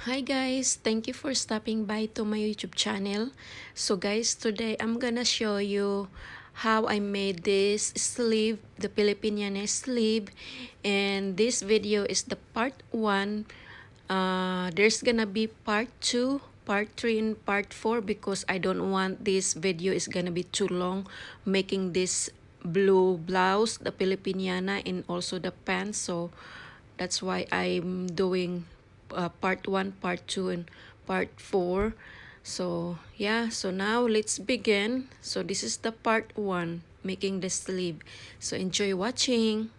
Hi guys, thank you for stopping by to my YouTube channel. So guys, today I'm gonna show you how I made this sleeve, the filipiniana sleeve, and this video is the part 1. There's gonna be part 2, part 3, and part 4 because I don't want this video is gonna be too long making this blue blouse, the filipiniana, and also the pants. So that's why I'm doing part 1, part 2, and part 4. So yeah, so now let's begin. So this is the part 1, making the sleeve. So enjoy watching.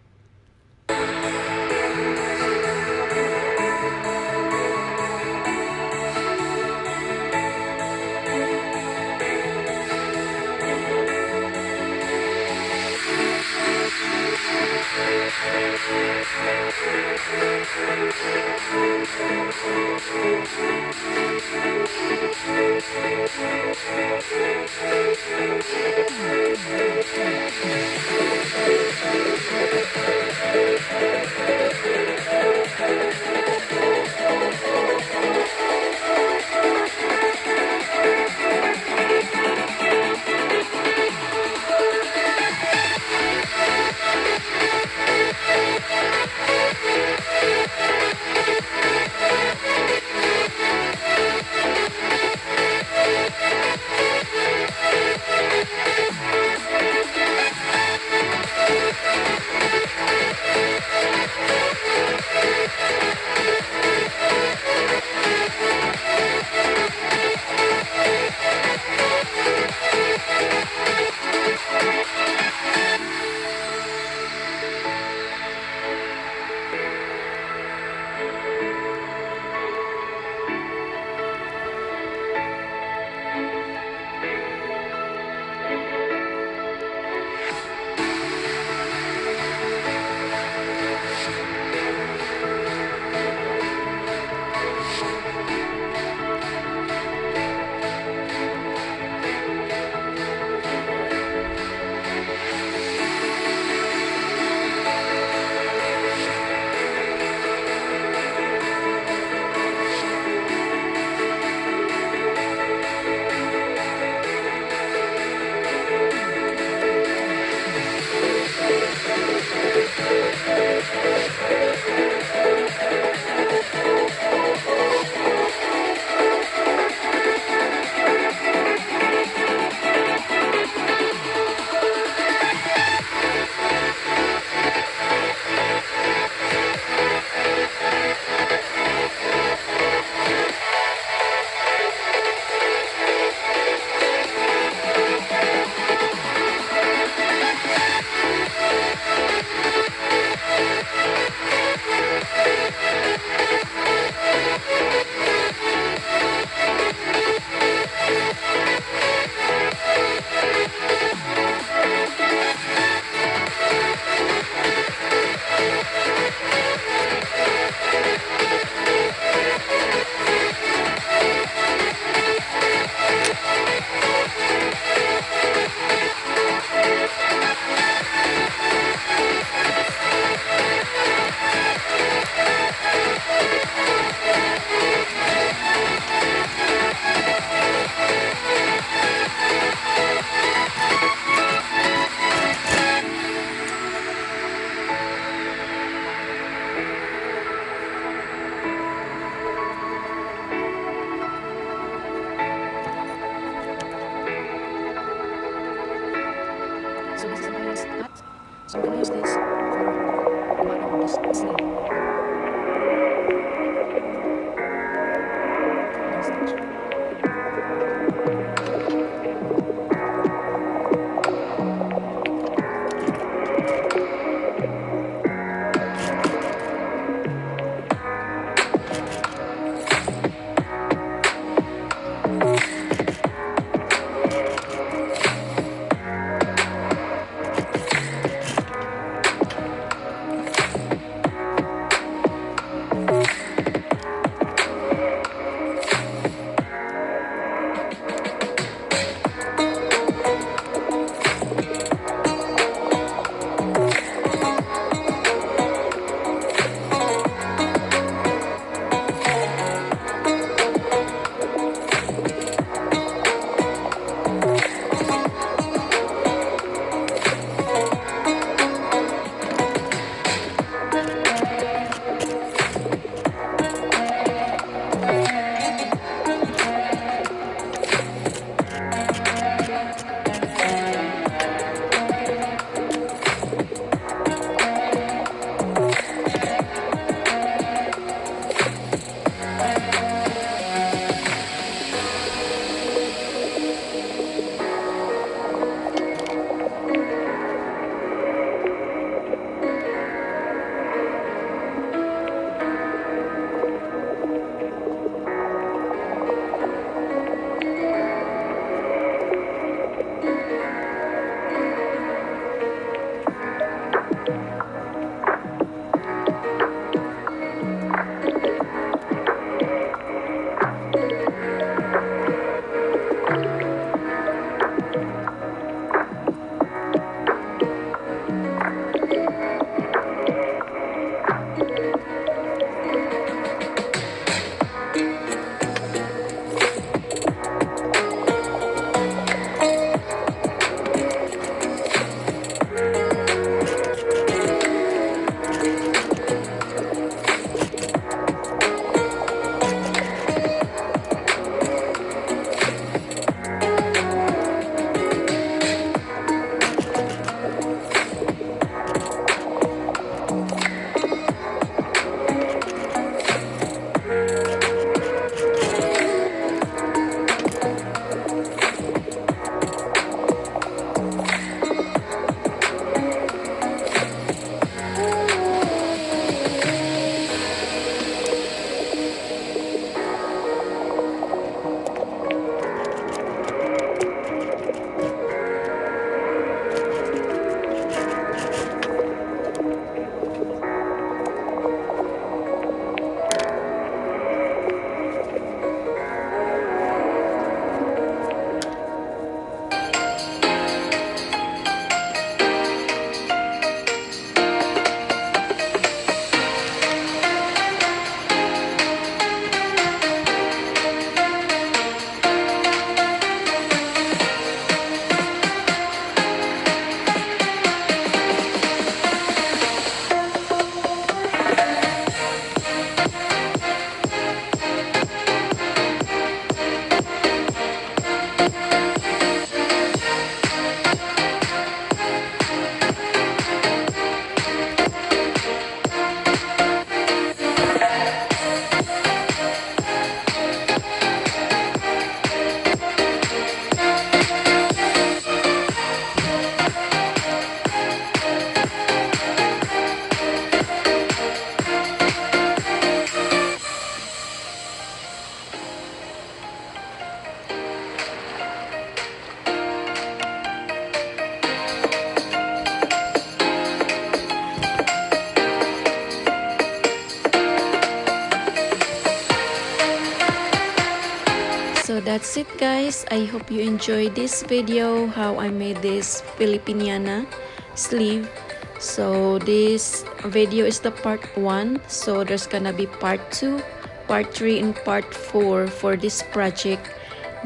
So that's it guys. I hope you enjoyed this video how I made this filipiniana sleeve. So this video is the part 1, so there's gonna be part 2, part 3, and part 4 for this project,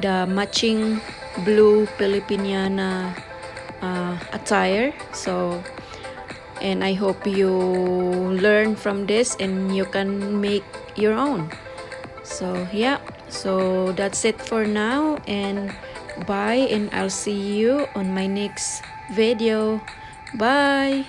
the matching blue filipiniana attire. So and I hope you learn from this and you can make your own. So yeah, so that's it for now, and bye, and I'll see you on my next video. Bye.